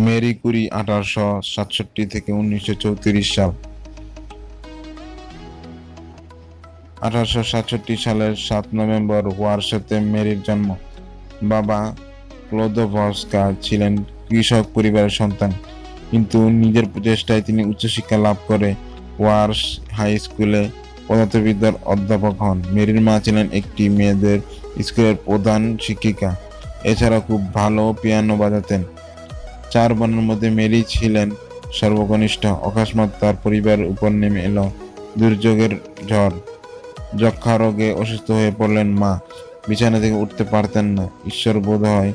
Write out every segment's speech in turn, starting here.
Marie Curie 1867 থেকে 1934 সাল। 1867 সালের 7 নভেম্বর ওয়ারশোতে মেরির জন্ম। বাবা ক্লোদোভস্কা ছিলেন কৃষক পরিবারের সন্তান, কিন্তু নিজের প্রচেষ্টায় তিনি উচ্চশিক্ষা লাভ করে ওয়ারশ হাই স্কুলে পদার্থবিদ্যার অধ্যাপক হন। মেরির মা ছিলেন একটি মেয়েদের স্কুলের প্রধান শিক্ষিকা, এছাড়া খুব ভালো পিয়ানো বাজাতেন। 4 বোনের মধ্যে মেরি ছিলেন সর্বকনিষ্ঠ। অকস্মাৎ তার পরিবারের উপর নেমে এলো দুর্যোগের ঝড়। যক্ষা রোগে অসুস্থ হয়ে পড়লেন মা, বিছানা থেকে উঠতে পারতেন না। ঈশ্বর বোধহয়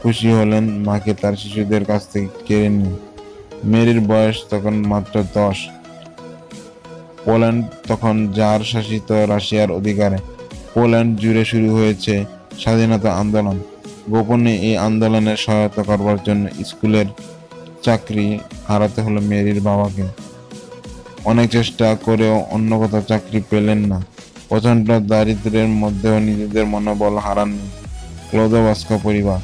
খুশি হলেন মাকে তার শিশুদের কাছ থেকে কেড়ে নিয়ে। মেরির বয়স তখন মাত্র 10। পোল্যান্ড তখন জার শাসিত রাশিয়ার অধিকারে। পোল্যান্ড জুড়ে শুরু হয়েছে স্বাধীনতা আন্দোলন। গোপনে এই আন্দোলনে সহায়তা করবার জন্য স্কুলের চাকরি হারাতে হলো মেরির বাবাকে। অনেক চেষ্টা করেও অন্য কোথাও চাকরি পেলেন না। প্রচণ্ড দারিদ্র্যের মধ্যেও নিজেদের মনোবল হারাননি ক্লোদোভস্কা পরিবার।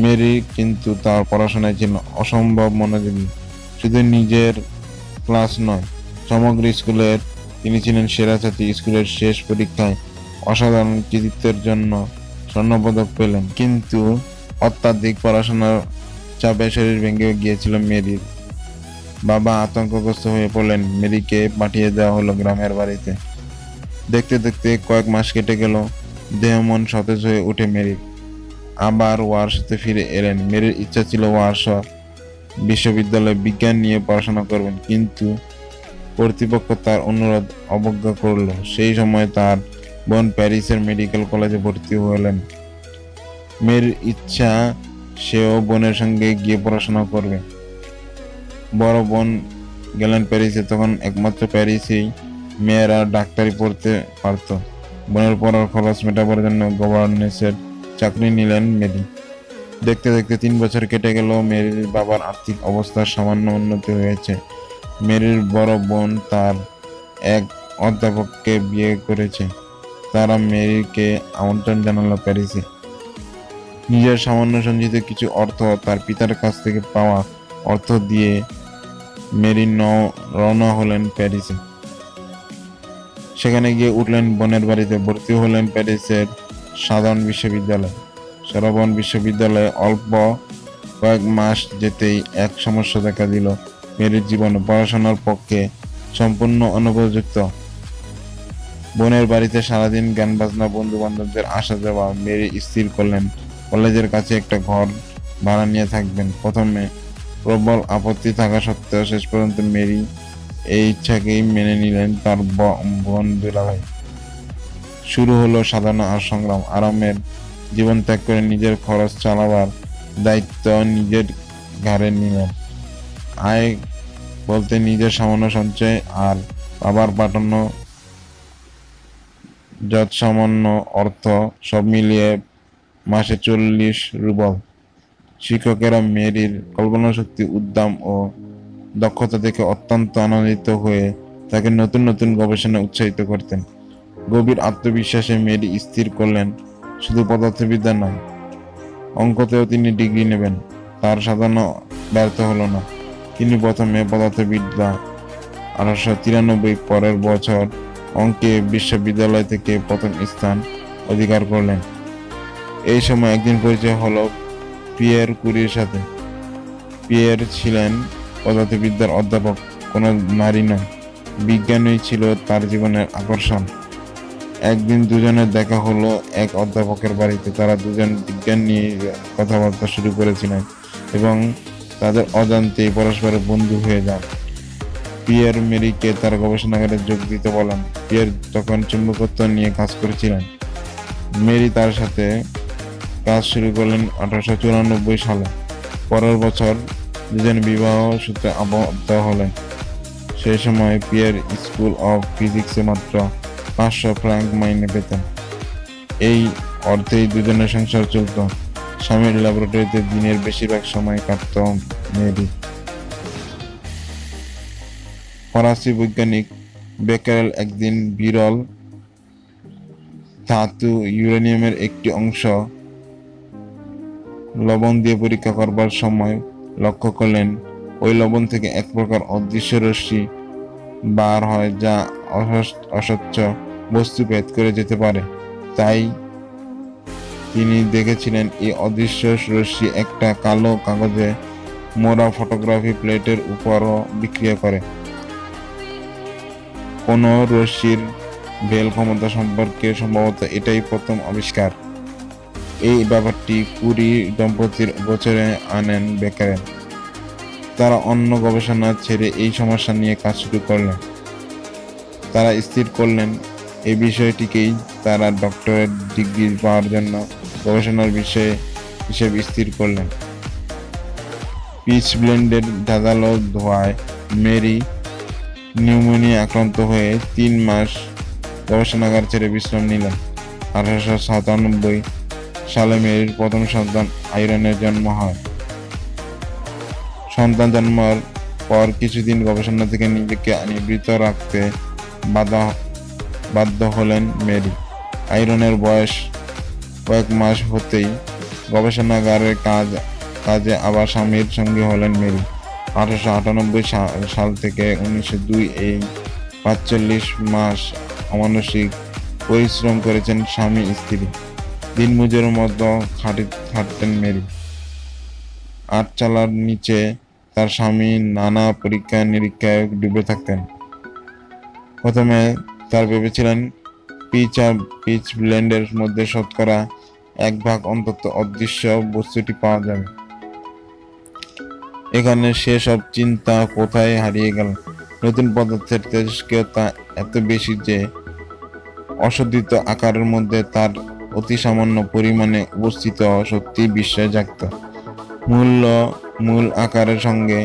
মেরি কিন্তু তার পড়াশোনায় ছিল অসম্ভব মনোযোগী। শুধু নিজের ক্লাস নয়, সমগ্র স্কুলের তিনি ছিলেন সেরা ছাত্রী। স্কুলের শেষ পরীক্ষায় অসাধারণ কৃতিত্বের জন্য স্বর্ণপদক পেলেন, কিন্তু অত্যাধিক পড়াশোনার চাপে শরীর ভেঙে গিয়েছিল মেরির। বাবা আতঙ্কগ্রস্ত হয়ে পড়লেন। মেরিকে পাঠিয়ে দেওয়া হলো গ্রামের বাড়িতে। দেখতে দেখতে কয়েক মাস কেটে গেল। দেহ মন সতেজ হয়ে উঠে মেরির। আবার ওয়ারশোতে ফিরে এলেন। মেরির ইচ্ছা ছিল ওয়ারশো বিশ্ববিদ্যালয়ে বিজ্ঞান নিয়ে পড়াশোনা করবেন, কিন্তু কর্তৃপক্ষ তার অনুরোধ অবজ্ঞা করল। সেই সময় তার বোন প্যারিসের মেডিকেল কলেজে ভর্তি হলেন। মেরির ইচ্ছা সেও বোনের সঙ্গে গিয়ে পড়াশোনা করবে। বড় বোন গেলেন প্যারিসে। তখন একমাত্র প্যারিসেই মেয়েরা ডাক্তারি পড়তে পারত। বোনের পড়ার খরচ মেটাবার জন্য গভর্নেসের চাকরি নিলেন মেরি। দেখতে দেখতে 3 বছর কেটে গেল। মেরির বাবার আর্থিক অবস্থার সামান্য উন্নতি হয়েছে। মেরির বড় বোন তার এক অধ্যাপককে বিয়ে করেছে। তারা মেরিকে আমন্ত্রণ জানালো প্যারিসে। নিজের সামান্য সঞ্চিত কিছু অর্থ তার পিতার কাছ থেকে পাওয়া অর্থ দিয়ে মেরি রওনা হলেন প্যারিসে। সেখানে গিয়ে উঠলেন বোনের বাড়িতে। ভর্তি হলেন প্যারিসের সাধারণ বিশ্ববিদ্যালয়। সরবন বিশ্ববিদ্যালয়ে অল্প কয়েক মাস যেতেই এক সমস্যা দেখা দিল মেরির জীবনে। পড়াশোনার পক্ষে সম্পূর্ণ অনুপযুক্ত। বোনের বাড়িতে সারাদিন গান বাজনা, বন্ধু বান্ধবদের আসা যাওয়া। মেরি স্থির করলেন কলেজের কাছে একটা ঘর ভাড়া নিয়ে থাকবেন। প্রথমে প্রবল আপত্তি থাকা সত্ত্বেও শেষ পর্যন্ত মেরি এই ইচ্ছাকেই মেনে নিলেন তার বোন দুলাভাই। শুরু হলো সাধনা আর সংগ্রাম। আরামের জীবন ত্যাগ করে নিজের খরচ চালাবার দায়িত্ব নিজের ঘাড়ে নিলেন। আয় বলতে নিজের সামান্য সঞ্চয় আর বাবার পাঠানো যৎসামান্য অর্থ, সব মিলিয়ে মাসে 40 রুবল। শিক্ষকেরা মেরির কল্পনাশক্তি, উদ্যম ও দক্ষতা দেখে অত্যন্ত আনন্দিত হয়ে তাকে নতুন নতুন গবেষণায় উৎসাহিত করতেন। গভীর আত্মবিশ্বাসে মেরি স্থির করলেন শুধু পদার্থবিদ্যা নয়, অঙ্কতেও তিনি ডিগ্রি নেবেন। তার সাধনা ব্যর্থ হলো না। তিনি প্রথমে পদার্থবিদ্যা 1893, পরের বছর অঙ্কে বিশ্ববিদ্যালয় থেকে প্রথম স্থান অধিকার করলেন। এই সময় একদিন পরিচয় হলো পিয়ের কুরির সাথে। পিয়ের ছিলেন পদার্থবিদ্যার অধ্যাপক, কোনো নারী নয়। বিজ্ঞানই ছিল তার জীবনের আকর্ষণ। একদিন দুজনের দেখা হলো এক অধ্যাপকের বাড়িতে। তারা দুজন বিজ্ঞান নিয়ে কথাবার্তা শুরু করেছিলেন এবং তাদের অজান্তেই পরস্পরের বন্ধু হয়ে যান। পিয়ের মেরিকে তার গবেষণাগারে যোগ দিতে বলেন। পিয়ের তখন চুম্বকত্ব নিয়ে কাজ করেছিলেন। মেরি তার সাথে কাজ শুরু করলেন 1894 সালে। পরের বছর দুজন বিবাহ সূত্রে আবদ্ধ হলেন। সেই সময় পিয়ের স্কুল অফ ফিজিক্সে মাত্র 500 ফ্রাঙ্ক মাইনে পেতেন। এই অর্থেই দুজনের সংসার চলত। স্বামীর ল্যাবরেটরিতে দিনের বেশিরভাগ সময় কাটত মেরি। ফরাসি বৈজ্ঞানিক বেকারেল একদিন বিরল ধাতু ইউরেনিয়ামের একটি অংশ লবণ দিয়ে পরীক্ষা করবার সময় লক্ষ্য করলেন ওই লবণ থেকে এক প্রকার অদৃশ্য রশ্মি বার হয় যা অস্বচ্ছ বস্তু ভেদ করে যেতে পারে। তাই তিনি দেখেছিলেন এই অদৃশ্য রশ্মি একটা কালো কাগজে মোড়া ফটোগ্রাফি প্লেটের উপরও বিক্রিয়া করে। কোন রশ্মির বেল ক্ষমতা সম্পর্কে সম্ভবত এটাই প্রথম আবিষ্কার। এই ব্যাপারটি কুরি দম্পতির গোচরে আনেন বেকারেল। তারা অন্য গবেষণা ছেড়ে এই সমস্যা নিয়ে কাজ শুরু করলেন। তারা স্থির করলেন এই বিষয়টিকেই তারা ডক্টরেট ডিগ্রি পাওয়ার জন্য গবেষণার বিষয় হিসেবে স্থির করলেন। পিচ ব্লেন্ডের ধাঁধালো ধোঁয়ায় মেরি নিউমোনিয়া আক্রান্ত হয়ে 3 মাস গবেষণাগার ছেড়ে বিশ্রাম নিলেন। 1897 সালে মেরির প্রথম সন্তান আয়রনের জন্ম হয়। সন্তান জন্মের পর কিছুদিন গবেষণা থেকে নিজেকে নিবৃত্ত রাখতে বাধ্য হলেন মেরি। আয়রনের বয়স কয়েক মাস হতেই গবেষণাগারের কাজে আবার স্বামীর সঙ্গী হলেন মেরি। 1898 সাল থেকে 1902 এই 45 মাস অমানসিক পরিশ্রম করেছেন স্বামী স্ত্রী। দিনমজুরের মতো খাটতেন মেরি। আটচালার নিচে তার স্বামী নানা পরীক্ষা নিরীক্ষায় ডুবে থাকতেন। প্রথমে তার ভেবেছিলেন পিচ ব্লেন্ডের মধ্যে শতকরা 1% অন্তত অদৃশ্য বস্তুটি পাওয়া যাবে। এখানে সেসব চিন্তা কোথায় হারিয়ে গেল। নতুন পদার্থের তেজস্ক্রিয়তা এত বেশি যে অশোধিত আকারের মধ্যে তার অতি সামান্য পরিমাণে উপস্থিত সত্যি বিস্ময় জাগত। মূল আকারের সঙ্গে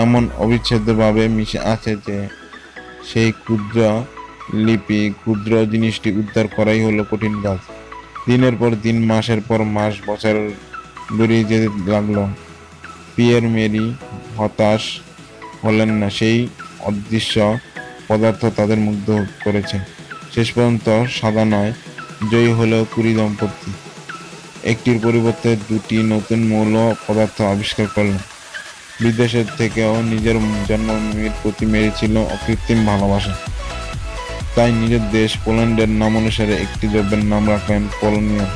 এমন অবিচ্ছেদ্যভাবে মিশে আছে যে সেই ক্ষুদ্র জিনিসটি উদ্ধার করাই হলো কঠিন কাজ। দিনের পর দিন, মাসের পর মাস, বছর গড়িয়ে যেতে লাগলো। পিয়ের মেরি হতাশ হলেন না। সেই অদৃশ্য পদার্থ তাদের মুগ্ধ করেছে। শেষ পর্যন্ত সাদা নয়, জয়ী হলেও কুরি দম্পতি একটির পরিবর্তে 2টি নতুন মৌল পদার্থ আবিষ্কার করলেন। বিদেশের থেকেও নিজের জন্মভূমির প্রতি মেরি ছিল অকৃত্রিম ভালোবাসা। তাই নিজের দেশ পোল্যান্ডের নাম অনুসারে একটি দ্রব্যের নাম রাখলেন পোলোনিয়াম,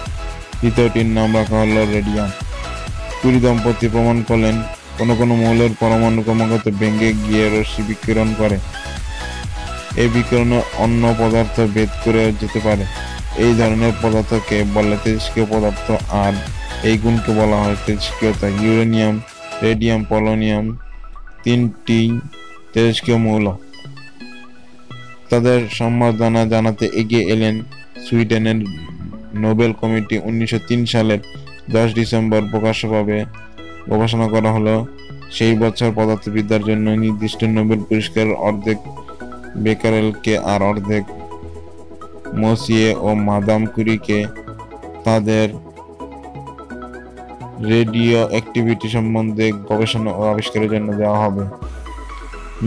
দ্বিতীয়টির নাম রাখা হলো রেডিয়াম। কুরি দম্পতি প্রমাণ করলেন কোনো মৌলের পরমাণু ক্রমাগত ভেঙে গিয়ে রশ্মি বিকিরণ করে। এই বিকিরণে অন্য পদার্থ ভেদ করে যেতে পারে। এই ধরনের পদার্থকে বলে তেজস্ক্রিয় পদার্থ, আর এই গুণকে বলা হয় তেজস্ক্রিয়তা। ইউরেনিয়াম, রেডিয়াম, পোলোনিয়াম 3টি তেজস্ক্রিয় মৌল। তাদের সম্বর্ধনা জানাতে এগিয়ে এলেন সুইডেনের নোবেল কমিটি। 1903 সালের 10 ডিসেম্বর প্রকাশ্যভাবে ঘোষণা করা হলো সেই বছর পদার্থবিদ্যার জন্য নির্দিষ্ট নোবেল পুরস্কারের অর্ধেক বেকারেলকে আর অর্ধেক মসিয়ে ও মাদাম কুরিকে তাদের রেডিও অ্যাক্টিভিটি সম্বন্ধে গবেষণা ও আবিষ্কারের জন্য দেওয়া হবে।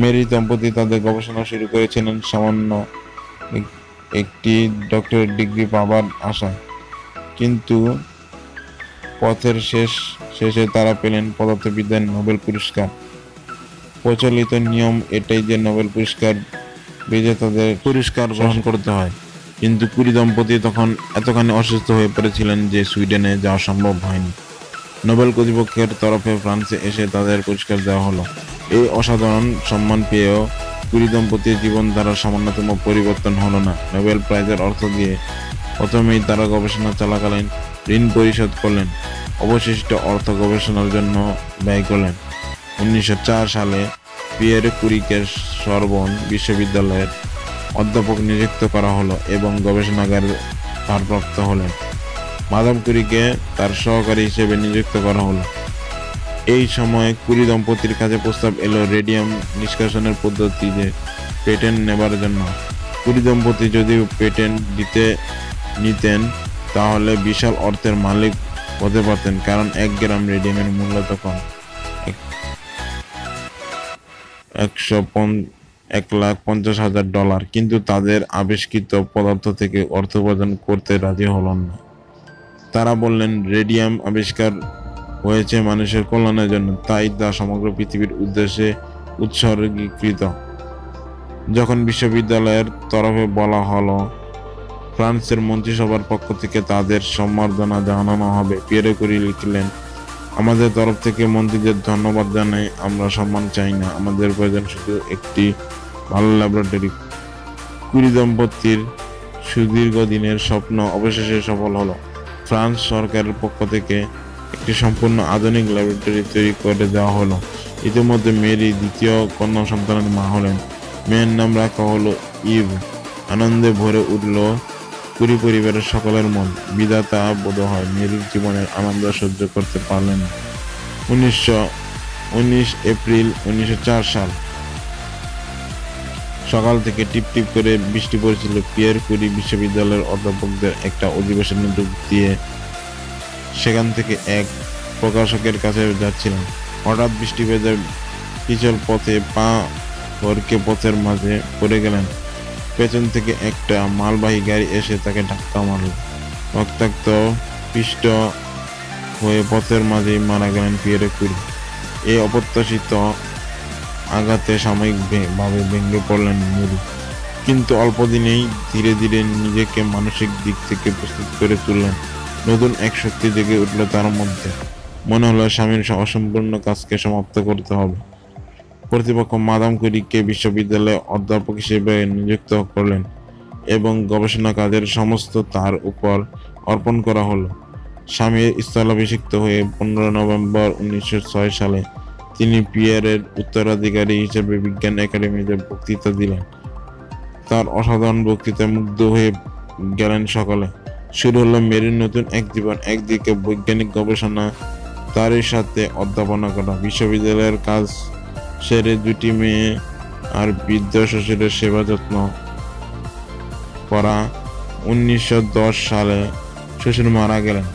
মেরি দম্পতি তাদের গবেষণা শুরু করেছিলেন সামান্য একটি ডক্টরেট ডিগ্রি পাবার আশায়, কিন্তু পথের শেষে তারা পেলেন পদার্থবিদ্যার নোবেল পুরস্কার। প্রচলিত নিয়ম এটাই যে নোবেল পুরস্কার বিজেতাদের পুরস্কার গ্রহণ করতে হয়, কিন্তু কুরি দম্পতি তখন এতখানি অসুস্থ হয়ে পড়েছিলেন যে সুইডেনে যাওয়া সম্ভব হয়নি। নোবেল কর্তৃপক্ষের তরফে ফ্রান্সে এসে তাদের পুরস্কার দেওয়া হলো। এই অসাধারণ সম্মান পেয়েও কুরি দম্পতির জীবনধারার সামান্যতম পরিবর্তন হলো না। নোবেল প্রাইজের অর্থ দিয়ে প্রথমেই তারা গবেষণা চলাকালীন ঋণ পরিশোধ করলেন, অবশিষ্ট অর্থ গবেষণার জন্য ব্যয় করলেন। 1904 সালে পিয়ের কুরিকে সরবন বিশ্ববিদ্যালয়ের অধ্যাপক নিযুক্ত করা হলো এবং গবেষণাগারের ভারপ্রাপ্ত হলেন। মাদাম কুরিকে তার সহকারী হিসেবে নিযুক্ত করা হলো। এই সময় কুরি দম্পতির কাছে প্রস্তাব এলো রেডিয়াম নিষ্কাশনের পদ্ধতিতে পেটেন্ট নেবার জন্য। কুরি দম্পতি যদি পেটেন্ট নিতেন তাহলে বিশাল অর্থের মালিক হতে পারতেন, কারণ 1 গ্রাম রেডিয়ামের মূল্য তখন $1,50,000। কিন্তু তাদের আবিষ্কৃত পদার্থ থেকে অর্থ উপার্জন করতে রাজি হলেন না। তারা বললেন রেডিয়াম আবিষ্কার হয়েছে মানুষের কল্যাণের জন্য, তাই তা সমগ্র পৃথিবীর উদ্দেশ্যে উৎসর্গীকৃত। যখন বিশ্ববিদ্যালয়ের তরফে বলা হলো ফ্রান্সের মন্ত্রিসভার পক্ষ থেকে তাদের সম্বর্ধনা জানানো হবে, পিয়েরে কুরি লিখলেন, আমাদের তরফ থেকে মন্ত্রীদের ধন্যবাদ জানাই, আমরা সম্মান চাই না, আমাদের প্রয়োজন শুধু একটি ভালো ল্যাবরেটরি। কুরি দম্পতির সুদীর্ঘ দিনের স্বপ্ন অবশেষে সফল হলো। ফ্রান্স সরকারের পক্ষ থেকে একটি সম্পূর্ণ আধুনিক ল্যাবরেটরি তৈরি করে দেওয়া হলো। ইতিমধ্যে মেরি দ্বিতীয় কন্যা সন্তানের মা হলেন। মেয়ের নাম রাখা হলো ইভ। আনন্দে ভরে উঠল কুরি পরিবারের সকলের মন। বিধাতা বোধহয় মেরির জীবনের আনন্দ সহ্য করতে পারলেন না। 19 এপ্রিল 1904 সাল সকাল থেকে টিপ টিপ করে বৃষ্টি পড়ছিল। পিয়ের কুরি বিশ্ববিদ্যালয়ের অধ্যাপকদের একটা অধিবেশনে যোগ দিয়ে সেখান থেকে এক প্রকাশকের কাছে যাচ্ছিলেন। হঠাৎ বৃষ্টি ভেজা পিছল পথে পা হরকে পথের মাঝে পড়ে গেলেন। পেছন থেকে একটা মালবাহী গাড়ি এসে তাকে ধাক্কা মারল। রক্তাক্ত পিষ্ট হয়ে পথের মাঝেই মারা গেলেন পিয়েরে কুরি। এই অপ্রত্যাশিত আঘাতে সাময়িকভাবে ভেঙে পড়লেন মেরি, কিন্তু অল্প দিনেই ধীরে ধীরে নিজেকে মানসিক দিক থেকে প্রস্তুত করে তুললেন। নতুন এক শক্তি জেগে উঠল তার মধ্যে। মনে হলো স্বামীর অসম্পূর্ণ কাজকে সমাপ্ত করতে হবে। কর্তৃপক্ষ মাদাম কুরিকে বিশ্ববিদ্যালয়ে অধ্যাপক হিসেবে নিযুক্ত করলেন এবং গবেষণা কাজের সমস্ত তার উপর অর্পণ করা হলো। স্বামীর স্থলাভিষিক্ত হয়ে 15 নভেম্বর 1906 সালে তিনি পিয়েরের উত্তরাধিকারী হিসেবে বিজ্ঞান একাডেমিতে বক্তৃতা দিলেন। তার অসাধারণ বক্তৃতায় মুগ্ধ হয়ে গেলেন সকলে। শুরু হলো মেরির নতুন এক জীবন। একদিকে বৈজ্ঞানিক গবেষণা, তারই সাথে অধ্যাপনা করা। বিশ্ববিদ্যালয়ের কাজ সেরে দুটি মেয়ে আর বৃদ্ধ শ্বশুরের সেবা যত্ন করা। 1910 সালে শ্বশুর মারা গেলেন।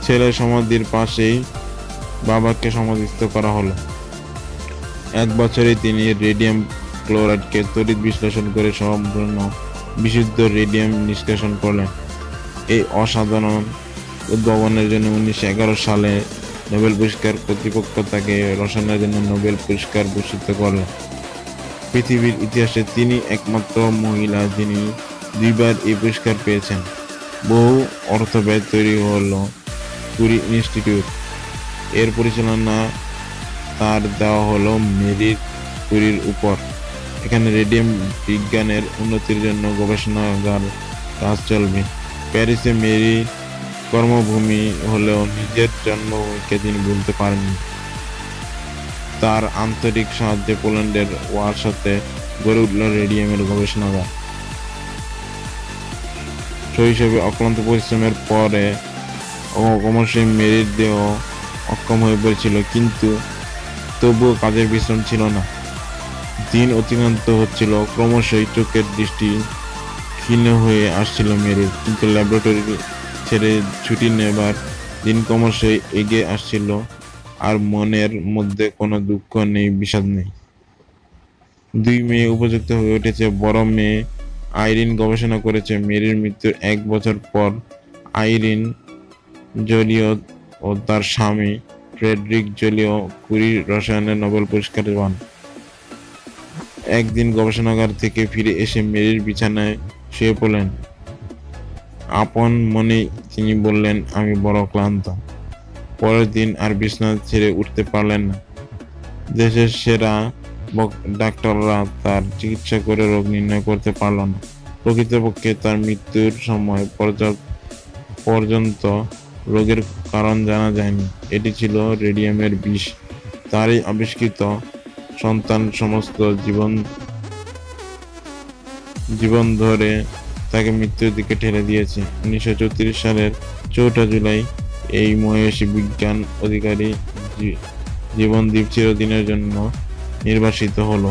ছেলের সমাধির পাশেই বাবাকে সমাধিস্থ করা হলো। 1 বছরে তিনি রেডিয়াম ক্লোরাইডকে তড়িৎ বিশ্লেষণ করে সম্পূর্ণ বিশুদ্ধ রেডিয়াম নিষ্কাশন করলেন। এই অসাধারণ উদ্ভাবনের জন্য 1911 সালে নোবেল পুরস্কার কর্তৃপক্ষ তাকে রসায়নের জন্য নোবেল পুরস্কার ভূষিত করলেন। পৃথিবীর ইতিহাসে তিনি একমাত্র মহিলা যিনি 2 বার এই পুরস্কার পেয়েছেন। বহু অর্থ ব্যয় তৈরি হলো কুরি ইনস্টিটিউট। এর পরিচালনা তার দেওয়া হলো মেরি কুরির উপর। এখানে রেডিয়াম বিজ্ঞানের উন্নতির জন্য গবেষণাগার কাজ চলবে। প্যারিসে মেরির কর্মভূমি হলেও নিজের জন্মভূমিকে তিনি ভুলতে পারেননি। তার আন্তরিক সাহায্যে পোল্যান্ডের ওয়ারসাতে গড়ে উঠল রেডিয়ামের গবেষণাগার। শৈশবে অক্লান্ত পরিশ্রমের পরে ক্রমশই মেরির দেহ অক্ষম হয়ে পড়েছিল, কিন্তু তবুও কাজের বিশ্রাম ছিল না। দিন অতিক্রান্ত হচ্ছিল, ক্রমশই চোখের দৃষ্টি ক্ষীণ হয়ে আসছিল মেরির, কিন্তু ল্যাবরেটরি ছেড়ে ছুটি নেবার দিন ক্রমশই এগিয়ে আসছিল। আর মনের মধ্যে কোনো দুঃখ নেই, বিষাদ নেই। 2 মেয়ে উপযুক্ত হয়ে উঠেছে। বড় মেয়ে আইরিন গবেষণা করেছে। মেরির মৃত্যুর 1 বছর পর আইরিন জোলিও ও তার স্বামী ফ্রেডরিক জোলিও কুরি রসায়নের নোবেল পুরস্কার পান। একদিন গবেষণাগার থেকে ফিরে এসে মেরির বিছানায় শুয়ে পড়লেন। আপন মনেই তিনি বললেন, আমি বড় ক্লান্ত। পরের দিন আর বিছানা ছেড়ে উঠতে পারলেন না। দেশের সেরা ডাক্তাররা তার চিকিৎসা করে রোগ নির্ণয় করতে পারল না। প্রকৃতপক্ষে তার মৃত্যুর সময় পর্যন্ত রোগের কারণ জানা যায়নি। এটি ছিল রেডিয়ামের বিষ। তারই আবিষ্কৃত সন্তান সমস্ত জীবন ধরে তাকে মৃত্যুর দিকে ঠেলে দিয়েছে। 1934 সালের 4 জুলাই এই মহিষী বিজ্ঞান অধিকারী জীবনদ্বীপ চিরদিনের জন্য নির্বাসিত হলো।